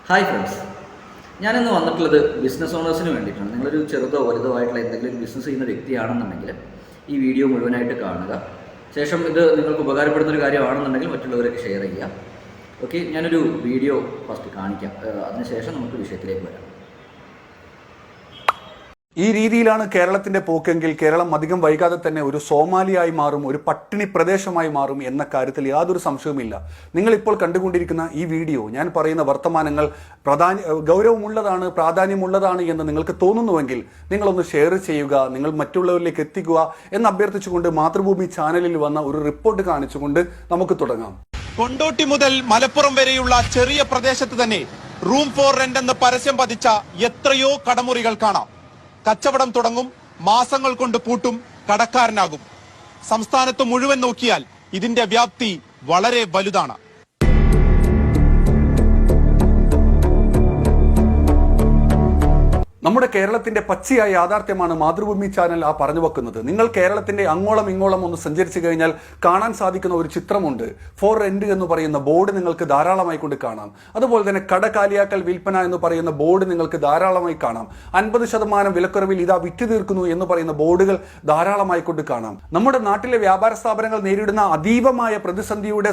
Hi friends, ഞാനിന്ന് വന്നിട്ടുള്ളത് business ഓണേഴ്സിന് വേണ്ടിയിട്ടാണ്. നിങ്ങളൊരു ചെറുതോ വലുതോ ആയിട്ടുള്ള എന്തെങ്കിലും ബിസിനസ് ചെയ്യുന്ന വ്യക്തിയാണെന്നുണ്ടെങ്കിൽ ഈ വീഡിയോ മുഴുവനായിട്ട് കാണുക. ശേഷം ഇത് നിങ്ങൾക്ക് ഉപകാരപ്പെടുന്ന ഒരു കാര്യമാണെന്നുണ്ടെങ്കിൽ മറ്റുള്ളവരൊക്കെ ഷെയർ ചെയ്യുക. ഓക്കെ, ഞാനൊരു വീഡിയോ ഫസ്റ്റ് കാണിക്കാം, അതിനുശേഷം നമുക്ക് വിഷയത്തിലേക്ക് വരാം. ഈ രീതിയിലാണ് കേരളത്തിന്റെ പോക്കെങ്കിൽ കേരളം അധികം വൈകാതെ തന്നെ ഒരു സോമാലിയായി മാറും, ഒരു പട്ടിണി പ്രദേശമായി മാറും എന്ന കാര്യത്തിൽ യാതൊരു സംശയവുമില്ല. നിങ്ങളിപ്പോൾ കണ്ടുകൊണ്ടിരിക്കുന്ന ഈ വീഡിയോ, ഞാൻ പറയുന്ന വർത്തമാനങ്ങൾ ഗൗരവമുള്ളതാണ്, പ്രാധാന്യമുള്ളതാണ് എന്ന് നിങ്ങൾക്ക് തോന്നുന്നുവെങ്കിൽ നിങ്ങളൊന്ന് ഷെയർ ചെയ്യുക, നിങ്ങൾ മറ്റുള്ളവരിലേക്ക് എത്തിക്കുക എന്ന് അഭ്യർത്ഥിച്ചുകൊണ്ട് മാതൃഭൂമി ചാനലിൽ വന്ന ഒരു റിപ്പോർട്ട് കാണിച്ചുകൊണ്ട് നമുക്ക് തുടങ്ങാം. കൊണ്ടോട്ടി മുതൽ മലപ്പുറം വരെയുള്ള ചെറിയ പ്രദേശത്ത് തന്നെ റൂം ഫോർ റെന്റ് എന്ന് പരസ്യം പതിച്ച എത്രയോ കടമുറികൾ കാണാം. കച്ചവടം തുടങ്ങും, മാസങ്ങൾ കൊണ്ട് പൂട്ടും, കടക്കാരനാകും. സംസ്ഥാനത്ത് മുഴുവൻ നോക്കിയാൽ ഇതിന്റെ വ്യാപ്തി വളരെ വലുതാണ്. നമ്മുടെ കേരളത്തിന്റെ പച്ചയായ യാഥാർത്ഥ്യമാണ് മാതൃഭൂമി ചാനൽ പറഞ്ഞു വെക്കുന്നത്. നിങ്ങൾ കേരളത്തിന്റെ അങ്ങോളം ഇങ്ങോളം ഒന്ന് സഞ്ചരിച്ചു കഴിഞ്ഞാൽ കാണാൻ സാധിക്കുന്ന ഒരു ചിത്രമുണ്ട്. ഫോർ റെന്റ് എന്ന് പറയുന്ന ബോർഡ് നിങ്ങൾക്ക് ധാരാളമായി കൊണ്ട് കാണാം. അതുപോലെ തന്നെ കട കാലിയാക്കൽ വിൽപ്പന എന്ന് പറയുന്ന ബോർഡ് നിങ്ങൾക്ക് ധാരാളമായി കാണാം. 50% വിലക്കുറവിൽ ഇതാ വിറ്റ് തീർക്കുന്നു എന്ന് പറയുന്ന ബോർഡുകൾ ധാരാളമായി കൊണ്ട് കാണാം. നമ്മുടെ നാട്ടിലെ വ്യാപാര സ്ഥാപനങ്ങൾ നേരിടുന്ന അതീവമായ പ്രതിസന്ധിയുടെ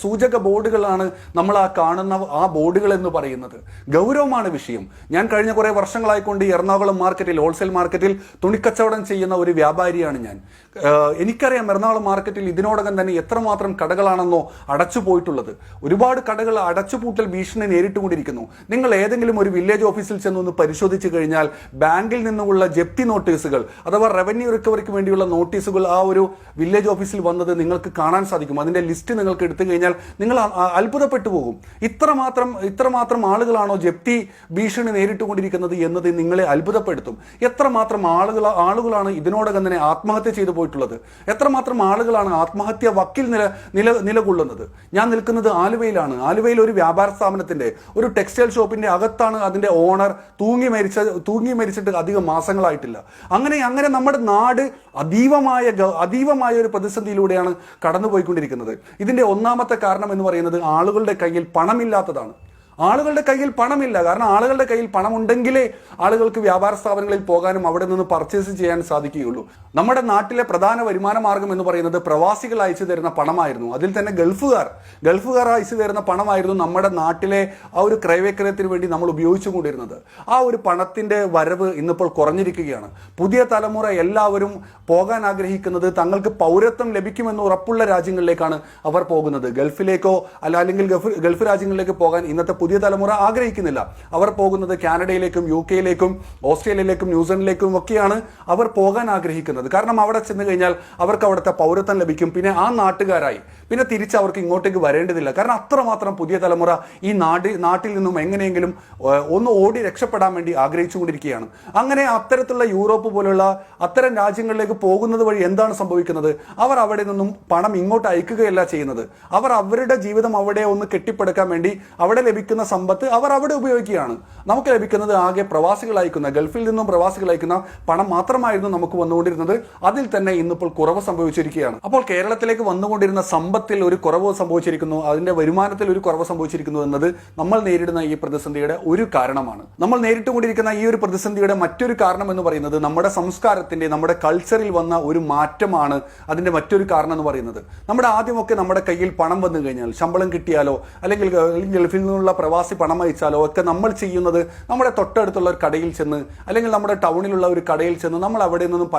സൂചക ബോർഡുകളാണ് നമ്മൾ കാണുന്ന ആ ബോർഡുകൾ എന്ന് പറയുന്നത്. ഗൗരവമാണ് വിഷയം. ഞാൻ കഴിഞ്ഞ കുറെ വർഷങ്ങളായി കൊണ്ട് എറണാകുളം മാർക്കറ്റിൽ, ഹോൾസെയിൽ മാർക്കറ്റിൽ തുണിക്കച്ചവടം ചെയ്യുന്ന ഒരു വ്യാപാരിയാണ് ഞാൻ. എനിക്കറിയാം എറണാകുളം മാർക്കറ്റിൽ ഇതിനോടകം തന്നെ എത്രമാത്രം കടകളാണെന്നോ അടച്ചു പോയിട്ടുള്ളത്. ഒരുപാട് കടകൾ അടച്ചുപൂട്ടൽ ഭീഷണി നേരിട്ടുകൊണ്ടിരിക്കുന്നു. നിങ്ങൾ ഏതെങ്കിലും ഒരു വില്ലേജ് ഓഫീസിൽ ചെന്നൊന്ന് പരിശോധിച്ചു കഴിഞ്ഞാൽ ബാങ്കിൽ നിന്നുള്ള ജപ്തി നോട്ടീസുകൾ അഥവാ റവന്യൂ റിക്കവറിക്ക് വേണ്ടിയുള്ള നോട്ടീസുകൾ ആ ഒരു വില്ലേജ് ഓഫീസിൽ വന്നത് നിങ്ങൾക്ക് കാണാൻ സാധിക്കും. അതിന്റെ ലിസ്റ്റ് നിങ്ങൾക്ക് എടുത്തു കഴിഞ്ഞാൽ നിങ്ങൾ അത്ഭുതപ്പെട്ടു പോകും. ഇത്രമാത്രം ആളുകളാണോ ജപ്തി ഭീഷണി നേരിട്ടുകൊണ്ടിരിക്കുന്നത് എന്നത് നിങ്ങളെ അത്ഭുതപ്പെടുത്തും. എത്രമാത്രം ആളുകളാണ് ഇതിനോടകം തന്നെ ആത്മഹത്യ ചെയ്തു പോയിട്ടുള്ളത്. എത്രമാത്രം ആളുകളാണ് ആത്മഹത്യ വക്കിൽ നിലകൊള്ളുന്നത്. ഞാൻ നിൽക്കുന്നത് ആലുവയിലാണ്. ആലുവയിൽ ഒരു വ്യാപാര സ്ഥാപനത്തിന്റെ, ഒരു ടെക്സ്റ്റൈൽ ഷോപ്പിന്റെ അകത്താണ് അതിന്റെ ഓണർ തൂങ്ങി മരിച്ചിട്ട് അധികം മാസങ്ങളായിട്ടില്ല. അങ്ങനെ നമ്മുടെ നാട് അതീവമായ ഒരു പ്രതിസന്ധിയിലൂടെയാണ് കടന്നുപോയിക്കൊണ്ടിരിക്കുന്നത്. ഇതിന്റെ ഒന്നാമത്തെ കാരണം എന്ന് പറയുന്നത് ആളുകളുടെ കയ്യിൽ പണമില്ലാത്തതാണ്. ആളുകളുടെ കയ്യിൽ പണമില്ല. കാരണം ആളുകളുടെ കയ്യിൽ പണമുണ്ടെങ്കിലേ ആളുകൾക്ക് വ്യാപാര സ്ഥാപനങ്ങളിൽ പോകാനും അവിടെ നിന്ന് പർച്ചേസ് ചെയ്യാൻ സാധിക്കുകയുള്ളൂ. നമ്മുടെ നാട്ടിലെ പ്രധാന വരുമാന മാർഗം എന്ന് പറയുന്നത് പ്രവാസികൾ അയച്ചു തരുന്ന പണമായിരുന്നു. അതിൽ തന്നെ ഗൾഫുകാർ അയച്ചു തരുന്ന പണമായിരുന്നു നമ്മുടെ നാട്ടിലെ ആ ഒരു ക്രയവിക്രയത്തിന് വേണ്ടി നമ്മൾ ഉപയോഗിച്ചുകൊണ്ടിരുന്നത്. ആ ഒരു പണത്തിന്റെ വരവ് ഇന്നിപ്പോൾ കുറഞ്ഞിരിക്കുകയാണ്. പുതിയ തലമുറ എല്ലാവരും പോകാൻ ആഗ്രഹിക്കുന്നത് തങ്ങൾക്ക് പൗരത്വം ലഭിക്കുമെന്ന് ഉറപ്പുള്ള രാജ്യങ്ങളിലേക്കാണ് അവർ പോകുന്നത്. ഗൾഫിലേക്കോ അല്ലെങ്കിൽ ഗൾഫ് രാജ്യങ്ങളിലേക്ക് പോകാൻ ഇന്നത്തെ പുതിയ തലമുറ ആഗ്രഹിക്കുന്നില്ല. അവർ പോകുന്നത് കാനഡയിലേക്കും UK-യിലേക്കും ഓസ്ട്രേലിയയിലേക്കും ന്യൂസിലൻഡിലേക്കും ഒക്കെയാണ് അവർ പോകാൻ ആഗ്രഹിക്കുന്നത്. കാരണം അവിടെ ചെന്ന് കഴിഞ്ഞാൽ അവർക്ക് അവിടുത്തെ പൗരത്വം ലഭിക്കും. പിന്നെ ആ നാട്ടുകാരായി പിന്നെ തിരിച്ച് അവർക്ക് ഇങ്ങോട്ടേക്ക് വരേണ്ടതില്ല. കാരണം അത്രമാത്രം പുതിയ തലമുറ ഈ നാട്ടിൽ നിന്നും എങ്ങനെയെങ്കിലും ഒന്ന് ഓടി രക്ഷപ്പെടാൻ വേണ്ടി ആഗ്രഹിച്ചുകൊണ്ടിരിക്കുകയാണ്. അങ്ങനെ അത്തരത്തിലുള്ള യൂറോപ്പ് പോലുള്ള അത്തരം രാജ്യങ്ങളിലേക്ക് പോകുന്നത് വഴി എന്താണ് സംഭവിക്കുന്നത്? അവർ അവിടെ നിന്നും പണം ഇങ്ങോട്ട് അയക്കുകയല്ല ചെയ്യുന്നത്. അവർ അവരുടെ ജീവിതം അവിടെ ഒന്ന് കെട്ടിപ്പടുക്കാൻ വേണ്ടി അവിടെ ലഭിക്കുന്ന സമ്പത്ത് അവർ അവിടെ ഉപയോഗിക്കുകയാണ്. നമുക്ക് ലഭിക്കുന്നത് ആകെ പ്രവാസികൾ അയക്കുന്ന, ഗൾഫിൽ നിന്നും പ്രവാസികൾ അയക്കുന്ന പണം മാത്രമായിരുന്നു നമുക്ക് വന്നുകൊണ്ടിരുന്നത്. അതിൽ തന്നെ ഇന്നിപ്പോൾ കുറവ് സംഭവിച്ചിരിക്കുകയാണ്. അപ്പോൾ കേരളത്തിലേക്ക് വന്നുകൊണ്ടിരുന്ന സമ്പത്തിൽ ഒരു കുറവ് സംഭവിച്ചിരിക്കുന്നു, അതിന്റെ വരുമാനത്തിൽ ഒരു കുറവ് സംഭവിച്ചിരിക്കുന്നു എന്നത് നമ്മൾ നേരിടുന്ന ഈ പ്രതിസന്ധിയുടെ ഒരു കാരണമാണ്. നമ്മൾ നേരിട്ടുകൊണ്ടിരിക്കുന്ന ഈ ഒരു പ്രതിസന്ധിയുടെ മറ്റൊരു കാരണം എന്ന് പറയുന്നത് നമ്മുടെ സംസ്കാരത്തിന്റെ, നമ്മുടെ കൾച്ചറിൽ വന്ന ഒരു മാറ്റമാണ് അതിന്റെ മറ്റൊരു കാരണം എന്ന് പറയുന്നത്. ആദ്യമൊക്കെ നമ്മുടെ കയ്യിൽ പണം വന്നു കഴിഞ്ഞാൽ, ശമ്പളം കിട്ടിയാലോ അല്ലെങ്കിൽ ഗൾഫിൽ നിന്നുള്ള പ്രവാസി പണം അയച്ചാലോ ഒക്കെ നമ്മൾ ചെയ്യുന്നത് നമ്മുടെ തൊട്ടടുത്തുള്ള ഒരു കടയിൽ ചെന്ന് അല്ലെങ്കിൽ നമ്മുടെ ടൗണിലുള്ള ഒരു കടയിൽ ചെന്ന് നമ്മൾ അവിടെ നിന്നും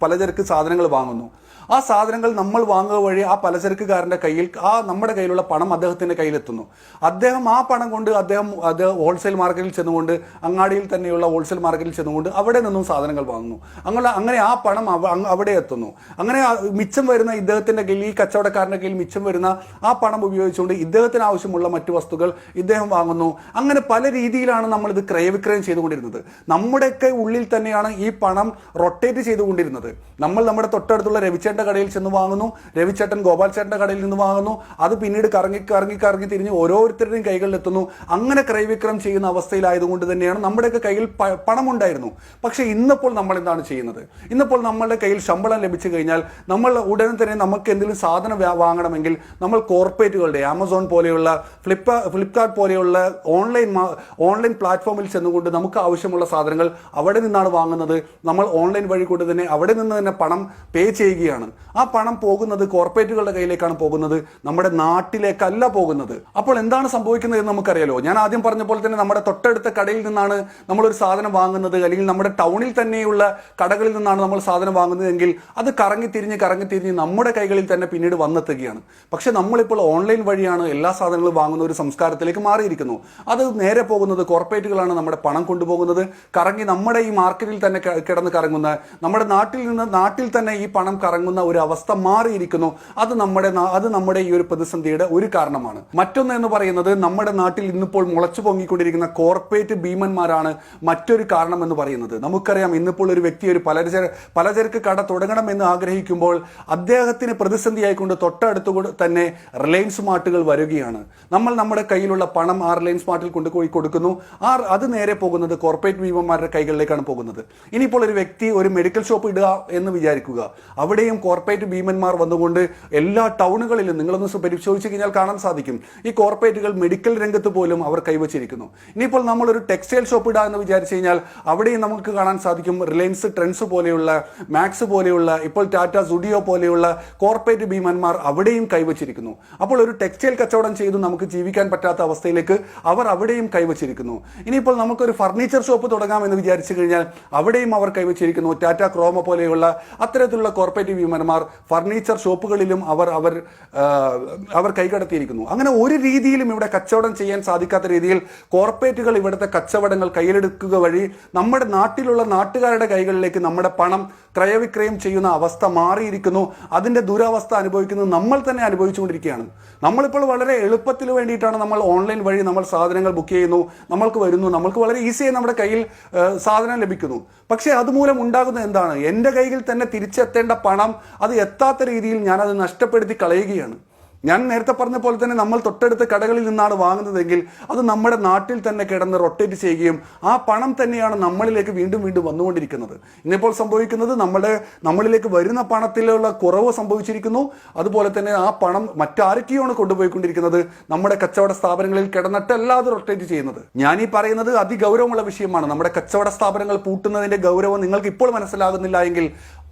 പലചരക്ക് സാധനങ്ങൾ വാങ്ങുന്നു. ആ സാധനങ്ങൾ നമ്മൾ വാങ്ങുക വഴി ആ പലചരക്കുകാരൻ്റെ കയ്യിൽ നമ്മുടെ കയ്യിലുള്ള പണം അദ്ദേഹത്തിൻ്റെ കയ്യിലെത്തുന്നു. അദ്ദേഹം ആ പണം കൊണ്ട് അത് ഹോൾസെയിൽ മാർക്കറ്റിൽ ചെന്നുകൊണ്ട്, അങ്ങാടിയിൽ തന്നെയുള്ള ഹോൾസെയിൽ മാർക്കറ്റിൽ ചെന്നുകൊണ്ട് അവിടെ നിന്നും സാധനങ്ങൾ വാങ്ങുന്നു. അങ്ങനെ ആ പണം അവിടെ എത്തുന്നു. അങ്ങനെ മിച്ചം വരുന്ന ഇദ്ദേഹത്തിൻ്റെ കയ്യിൽ, ഈ കച്ചവടക്കാരൻ്റെ കയ്യിൽ മിച്ചം വരുന്ന ആ പണം ഉപയോഗിച്ചുകൊണ്ട് ഇദ്ദേഹത്തിന് ആവശ്യമുള്ള മറ്റു വസ്തുക്കൾ ഇദ്ദേഹം വാങ്ങുന്നു. അങ്ങനെ പല രീതിയിലാണ് നമ്മളിത് ക്രയവിക്രയം ചെയ്തുകൊണ്ടിരുന്നത്. നമ്മുടെയൊക്കെ ഉള്ളിൽ തന്നെയാണ് ഈ പണം റൊട്ടേറ്റ് ചെയ്തുകൊണ്ടിരുന്നത്. നമ്മൾ നമ്മുടെ തൊട്ടടുത്തുള്ള രവിചേട്ടൻ ചേട്ടൻ്റെ കടയിൽ ചെന്ന് വാങ്ങുന്നു, രവിചേട്ടൻ ഗോപാൽ ചേട്ടൻ്റെ കടയിൽ നിന്ന് വാങ്ങുന്നു, അത് പിന്നീട് കറങ്ങി തിരിഞ്ഞ് ഓരോരുത്തരുടെയും കൈകളിലെത്തുന്നു. അങ്ങനെ ക്രയവിക്രയം ചെയ്യുന്ന അവസ്ഥയിലായതുകൊണ്ട് തന്നെയാണ് നമ്മുടെയൊക്കെ കയ്യിൽ പണമുണ്ടായിരുന്നു. പക്ഷേ ഇന്നിപ്പോൾ നമ്മൾ എന്താണ് ചെയ്യുന്നത്? ഇന്നിപ്പോൾ നമ്മളുടെ കയ്യിൽ ശമ്പളം ലഭിച്ചു കഴിഞ്ഞാൽ നമ്മൾ ഉടനെ തന്നെ നമുക്ക് എന്തെങ്കിലും സാധനം വാങ്ങണമെങ്കിൽ നമ്മൾ കോർപ്പറേറ്റുകളുടെ ആമസോൺ പോലെയുള്ള ഫ്ലിപ്കാർട്ട് പോലെയുള്ള ഓൺലൈൻ പ്ലാറ്റ്ഫോമിൽ ചെന്നുകൊണ്ട് നമുക്ക് ആവശ്യമുള്ള സാധനങ്ങൾ അവിടെ നിന്നാണ് വാങ്ങുന്നത്. നമ്മൾ ഓൺലൈൻ വഴി കൊണ്ട് തന്നെ അവിടെ നിന്ന് തന്നെ പണം പേ ചെയ്യുകയാണ്. ആ പണം പോകുന്നത് കോർപ്പറേറ്റുകളുടെ കയ്യിലേക്കാണ് പോകുന്നത്, നമ്മുടെ നാട്ടിലേക്കല്ല പോകുന്നത്. അപ്പോൾ എന്താണ് സംഭവിക്കുന്നത് എന്ന് നമുക്കറിയാലോ. ഞാൻ ആദ്യം പറഞ്ഞ പോലെ തന്നെ നമ്മുടെ തൊട്ടടുത്ത കടയിൽ നിന്നാണ് നമ്മളൊരു സാധനം വാങ്ങുന്നത്, അല്ലെങ്കിൽ നമ്മുടെ ടൗണിൽ തന്നെയുള്ള കടകളിൽ നിന്നാണ് നമ്മൾ സാധനം വാങ്ങുന്നതെങ്കിൽ അത് കറങ്ങി തിരിഞ്ഞ് നമ്മുടെ കൈകളിൽ തന്നെ പിന്നീട് വന്നെത്തുകയാണ്. പക്ഷെ നമ്മളിപ്പോൾ ഓൺലൈൻ വഴിയാണ് എല്ലാ സാധനങ്ങളും വാങ്ങുന്ന ഒരു സംസ്കാരത്തിലേക്ക് മാറിയിരിക്കുന്നു. അത് നേരെ പോകുന്നത് കോർപ്പറേറ്റുകളാണ് നമ്മുടെ പണം കൊണ്ടുപോകുന്നത്. കറങ്ങി നമ്മുടെ ഈ മാർക്കറ്റിൽ തന്നെ കിടന്ന് കറങ്ങുന്ന, നമ്മുടെ നാട്ടിൽ തന്നെ ഈ പണം കറങ്ങുന്ന ഒരു അവസ്ഥ മാറിയിരിക്കുന്നു. അത് നമ്മുടെ ഈ ഒരു പ്രതിസന്ധിയുടെ ഒരു കാരണമാണ്. മറ്റൊന്ന് എന്ന് പറയുന്നത്, നമ്മുടെ നാട്ടിൽ ഇന്നിപ്പോൾ മുളച്ചു പൊങ്ങിക്കൊണ്ടിരിക്കുന്ന കോർപ്പറേറ്റ് ഭീമന്മാരാണ് മറ്റൊരു കാരണം എന്ന് പറയുന്നത്. നമുക്കറിയാം, ഇന്നിപ്പോൾ ഒരു വ്യക്തി ഒരു പലചരക്ക് കട തുടങ്ങണമെന്ന് ആഗ്രഹിക്കുമ്പോൾ അദ്ദേഹത്തിന് പ്രതിസന്ധിയായിക്കൊണ്ട് തൊട്ടടുത്ത് തന്നെ റിലയൻസ് മാർട്ടുകൾ വരികയാണ്. നമ്മൾ നമ്മുടെ കയ്യിലുള്ള പണം ആ റിലയൻസ് മാർട്ടിൽ കൊണ്ടുപോയി കൊടുക്കുന്നു. അത് നേരെ പോകുന്നത് കോർപ്പറേറ്റ് ഭീമന്മാരുടെ കൈകളിലേക്കാണ് പോകുന്നത്. ഇനിയിപ്പോൾ ഒരു വ്യക്തി ഒരു മെഡിക്കൽ ഷോപ്പ് ഇടുക എന്ന് വിചാരിക്കുക. അവിടെയും കോർപ്പറേറ്റ് ഭീമന്മാർ വന്നുകൊണ്ട് എല്ലാ ടൗണുകളിലും നിങ്ങളൊന്ന് പരിശോധിച്ച് കഴിഞ്ഞാൽ കാണാൻ സാധിക്കും, ഈ കോർപ്പറേറ്റുകൾ മെഡിക്കൽ രംഗത്ത് പോലും അവർ കൈവച്ചിരിക്കുന്നു. ഇനിയിപ്പോൾ നമ്മളൊരു ടെക്സ്റ്റൈൽ ഷോപ്പ് ഇടുക എന്ന് വിചാരിച്ചു കഴിഞ്ഞാൽ അവിടെയും നമുക്ക് കാണാൻ സാധിക്കും, റിലയൻസ് ട്രെൻഡ്സ് പോലെയുള്ള, മാക്സ് പോലെയുള്ള, ഇപ്പോൾ ടാറ്റ സുഡിയോ പോലെയുള്ള കോർപ്പറേറ്റ് ഭീമന്മാർ അവിടെയും കൈവച്ചിരിക്കുന്നു. അപ്പോൾ ഒരു ടെക്സ്റ്റൈൽ കച്ചവടം ചെയ്ത് നമുക്ക് ജീവിക്കാൻ പറ്റാത്ത അവസ്ഥയിലേക്ക് അവർ അവിടെയും കൈവച്ചിരിക്കുന്നു. ഇനിയിപ്പോൾ നമുക്കൊരു ഫർണിച്ചർ ഷോപ്പ് തുടങ്ങാം എന്ന് വിചാരിച്ചു കഴിഞ്ഞാൽ അവിടെയും അവർ കൈവച്ചിരിക്കുന്നു. ടാറ്റ ക്രോമ പോലെയുള്ള അത്തരത്തിലുള്ള കോർപ്പറേറ്റ് ഭീമന്മാർ ഫർണിച്ചർ ഷോപ്പുകളിലും അവർ കൈകടത്തിയിരിക്കുന്നു. അങ്ങനെ ഒരു രീതിയിലും ഇവിടെ കച്ചവടം ചെയ്യാൻ സാധിക്കാത്ത രീതിയിൽ കോർപ്പറേറ്റുകൾ ഇവിടുത്തെ കച്ചവടങ്ങൾ കയ്യിലെടുക്കുക വഴി നമ്മുടെ നാട്ടിലുള്ള നാട്ടുകാരുടെ കൈകളിലേക്ക് നമ്മുടെ പണം ക്രയവിക്രയം ചെയ്യുന്ന അവസ്ഥ മാറിയിരിക്കുന്നു. അതിൻ്റെ ദുരവസ്ഥ അനുഭവിക്കുന്നത് നമ്മൾ തന്നെ അനുഭവിച്ചുകൊണ്ടിരിക്കുകയാണ്. നമ്മളിപ്പോൾ വളരെ എളുപ്പത്തിൽ വേണ്ടിയിട്ടാണ് നമ്മൾ ഓൺലൈൻ വഴി നമ്മൾ സാധനങ്ങൾ ബുക്ക് ചെയ്യുന്നു, നമ്മൾക്ക് വരുന്നു, നമ്മൾക്ക് വളരെ ഈസിയായി നമ്മുടെ കയ്യിൽ സാധനം ലഭിക്കുന്നു. പക്ഷേ അതുമൂലം ഉണ്ടാകുന്നത് എന്താണ്? എൻ്റെ കയ്യിൽ തന്നെ തിരിച്ചെത്തേണ്ട പണം അത് എത്താത്ത രീതിയിൽ ഞാനത് നഷ്ടപ്പെടുത്തി കളയുകയാണ്. ഞാൻ നേരത്തെ പറഞ്ഞ പോലെ തന്നെ നമ്മൾ തൊട്ടടുത്ത കടകളിൽ നിന്നാണ് വാങ്ങുന്നതെങ്കിൽ അത് നമ്മുടെ നാട്ടിൽ തന്നെ കിടന്ന് റൊട്ടേറ്റ് ചെയ്യുകയും ആ പണം തന്നെയാണ് നമ്മളിലേക്ക് വീണ്ടും വന്നുകൊണ്ടിരിക്കുന്നത്. ഇന്നിപ്പോൾ സംഭവിക്കുന്നത് നമ്മളിലേക്ക് വരുന്ന പണത്തിലുള്ള കുറവ് സംഭവിച്ചിരിക്കുന്നു. അതുപോലെ തന്നെ ആ പണം മറ്റാരൊക്കെയാണ് കൊണ്ടുപോയിക്കൊണ്ടിരിക്കുന്നത്, നമ്മുടെ കച്ചവട സ്ഥാപനങ്ങളിൽ കിടന്നിട്ടല്ലാതെ റൊട്ടേറ്റ് ചെയ്യുന്നത്. ഞാൻ ഈ പറയുന്നത് അതിഗൗരവമുള്ള വിഷയമാണ്. നമ്മുടെ കച്ചവട സ്ഥാപനങ്ങൾ പൂട്ടുന്നതിന്റെ ഗൗരവം നിങ്ങൾക്ക് ഇപ്പോൾ മനസ്സിലാകുന്നില്ല എങ്കിൽ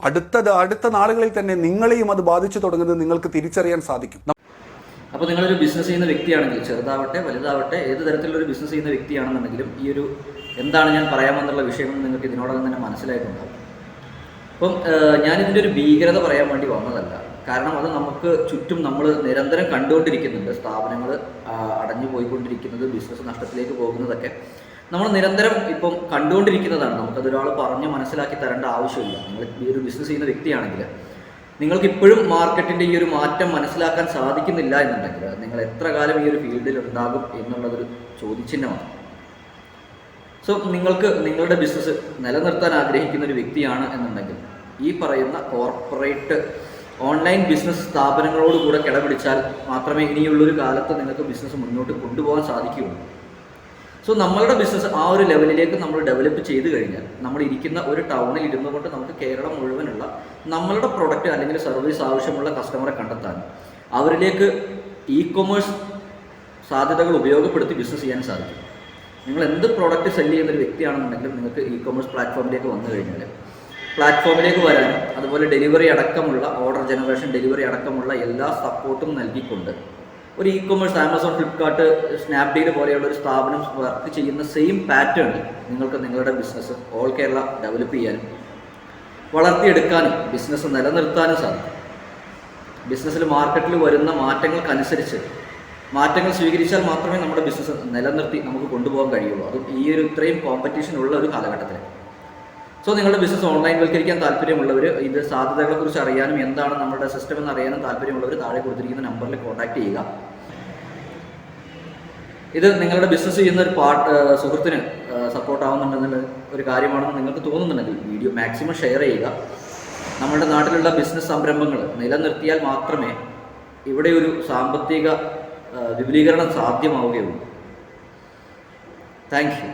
അടുത്ത നാളുകളിൽ തന്നെ നിങ്ങളെയും അത് ബാധിച്ചു തുടങ്ങുന്നത് നിങ്ങൾക്ക് തിരിച്ചറിയാൻ സാധിക്കും. അപ്പോൾ നിങ്ങളൊരു ബിസിനസ് ചെയ്യുന്ന വ്യക്തിയാണെങ്കിൽ, ചെറുതാവട്ടെ വലുതാവട്ടെ ഏത് തരത്തിലൊരു ബിസിനസ് ചെയ്യുന്ന വ്യക്തിയാണെന്നുണ്ടെങ്കിലും ഈ ഒരു എന്താണ് ഞാൻ പറയാമെന്നുള്ള വിഷയം നിങ്ങൾക്ക് ഇതിനോടകം തന്നെ മനസ്സിലായിട്ടുണ്ടാകും. അപ്പം ഞാനിതിൻ്റെ ഒരു ഭീകരത പറയാൻ വേണ്ടി വന്നതല്ല. കാരണം അത് നമുക്ക് ചുറ്റും നമ്മൾ നിരന്തരം കണ്ടുകൊണ്ടിരിക്കുന്നുണ്ട്. സ്ഥാപനങ്ങൾ അടഞ്ഞു പോയിക്കൊണ്ടിരിക്കുന്നത്, ബിസിനസ് നഷ്ടത്തിലേക്ക് പോകുന്നതൊക്കെ നമ്മൾ നിരന്തരം ഇപ്പം കണ്ടുകൊണ്ടിരിക്കുന്നതാണ്. നമുക്കതൊരാൾ പറഞ്ഞ് മനസ്സിലാക്കി തരേണ്ട ആവശ്യമില്ല. നിങ്ങൾ ഈ ഒരു ബിസിനസ് ചെയ്യുന്ന വ്യക്തിയാണെങ്കിൽ നിങ്ങൾക്ക് ഇപ്പോഴും മാർക്കറ്റിൻ്റെ ഈ ഒരു മാറ്റം മനസ്സിലാക്കാൻ സാധിക്കുന്നില്ല എന്നുണ്ടെങ്കിൽ നിങ്ങൾ എത്ര കാലം ഈ ഒരു ഫീൽഡിൽ ഉണ്ടാകും എന്നുള്ളതൊരു ചോദ്യചിഹ്നമാണ്. സോ നിങ്ങൾക്ക് നിങ്ങളുടെ ബിസിനസ് നിലനിർത്താൻ ആഗ്രഹിക്കുന്ന ഒരു വ്യക്തിയാണ് എന്നുണ്ടെങ്കിൽ ഈ പറയുന്ന കോർപ്പറേറ്റ് ഓൺലൈൻ ബിസിനസ് സ്ഥാപനങ്ങളോടുകൂടെ കിടപിടിച്ചാൽ മാത്രമേ ഇനിയുള്ളൊരു കാലത്ത് നിങ്ങൾക്ക് ബിസിനസ് മുന്നോട്ട് കൊണ്ടുപോകാൻ സാധിക്കുകയുള്ളൂ. സോ നമ്മളുടെ ബിസിനസ് ആ ഒരു ലെവലിലേക്ക് നമ്മൾ ഡെവലപ്പ് ചെയ്ത് കഴിഞ്ഞാൽ നമ്മൾ ഇരിക്കുന്ന ഒരു ടൗണിൽ ഇരുന്നു കൊണ്ട് നമുക്ക് കേരളം മുഴുവനുള്ള നമ്മളുടെ പ്രൊഡക്റ്റ് അല്ലെങ്കിൽ സർവീസ് ആവശ്യമുള്ള കസ്റ്റമറെ കണ്ടെത്താനും അവരിലേക്ക് ഇ-കൊമേഴ്സ് സാധ്യതകൾ ഉപയോഗപ്പെടുത്തി ബിസിനസ് ചെയ്യാൻ സാധിക്കും. നിങ്ങൾ എന്ത് പ്രോഡക്റ്റ് സെല് ചെയ്യുന്ന ഒരു വ്യക്തിയാണെന്നുണ്ടെങ്കിലും നിങ്ങൾക്ക് ഇ-കൊമേഴ്സ് പ്ലാറ്റ്ഫോമിലേക്ക് വന്നു കഴിഞ്ഞാൽ പ്ലാറ്റ്ഫോമിലേക്ക് വരാനും അതുപോലെ ഡെലിവറി അടക്കമുള്ള ഓർഡർ ജനറേഷൻ, ഡെലിവറി അടക്കമുള്ള എല്ലാ സപ്പോർട്ടും നൽകിക്കൊണ്ട് ഒരു ഇ-കൊമേഴ്സ് ആമസോൺ, ഫ്ലിപ്കാർട്ട്, സ്നാപ്ഡീൽ പോലെയുള്ള ഒരു സ്ഥാപനം വർക്ക് ചെയ്യുന്ന സെയിം പാറ്റേണിൽ നിങ്ങൾക്ക് നിങ്ങളുടെ ബിസിനസ് ഓൾ കേരള ഡെവലപ്പ് ചെയ്യാനും വളർത്തിയെടുക്കാനും ബിസിനസ് നിലനിർത്താനും സാധിക്കും. ബിസിനസ്സിൽ മാർക്കറ്റിൽ വരുന്ന മാറ്റങ്ങൾക്കനുസരിച്ച് മാറ്റങ്ങൾ സ്വീകരിച്ചാൽ മാത്രമേ നമ്മുടെ ബിസിനസ് നിലനിർത്തി നമുക്ക് കൊണ്ടുപോകാൻ കഴിയുള്ളൂ. അതും ഈ ഒരു ഇത്രയും കോമ്പറ്റീഷൻ ഉള്ള ഒരു കാലഘട്ടത്തിൽ. സോ നിങ്ങളുടെ ബിസിനസ് ഓൺലൈൻവൽക്കരിക്കാൻ താല്പര്യമുള്ളവർ, ഇത് സാധ്യതകളെക്കുറിച്ച് അറിയാനും എന്താണ് നമ്മുടെ സിസ്റ്റം എന്ന് അറിയാനും താല്പര്യമുള്ളവർ താഴെ കൊടുത്തിരിക്കുന്ന നമ്പറിൽ കോൺടാക്ട് ചെയ്യുക. ഇത് നിങ്ങളുടെ ബിസിനസ് ചെയ്യുന്ന ഒരു സുഹൃത്തിന് സപ്പോർട്ട് ആവുന്നുണ്ടെന്നുള്ള ഒരു കാര്യമാണെന്ന് നിങ്ങൾക്ക് തോന്നുന്നുണ്ടെങ്കിൽ വീഡിയോ മാക്സിമം ഷെയർ ചെയ്യുക. നമ്മുടെ നാട്ടിലുള്ള ബിസിനസ് സംരംഭങ്ങൾ നിലനിർത്തിയാൽ മാത്രമേ ഇവിടെ ഒരു സാമ്പത്തിക വിപുലീകരണം സാധ്യമാവുകയുള്ളൂ. Thank you.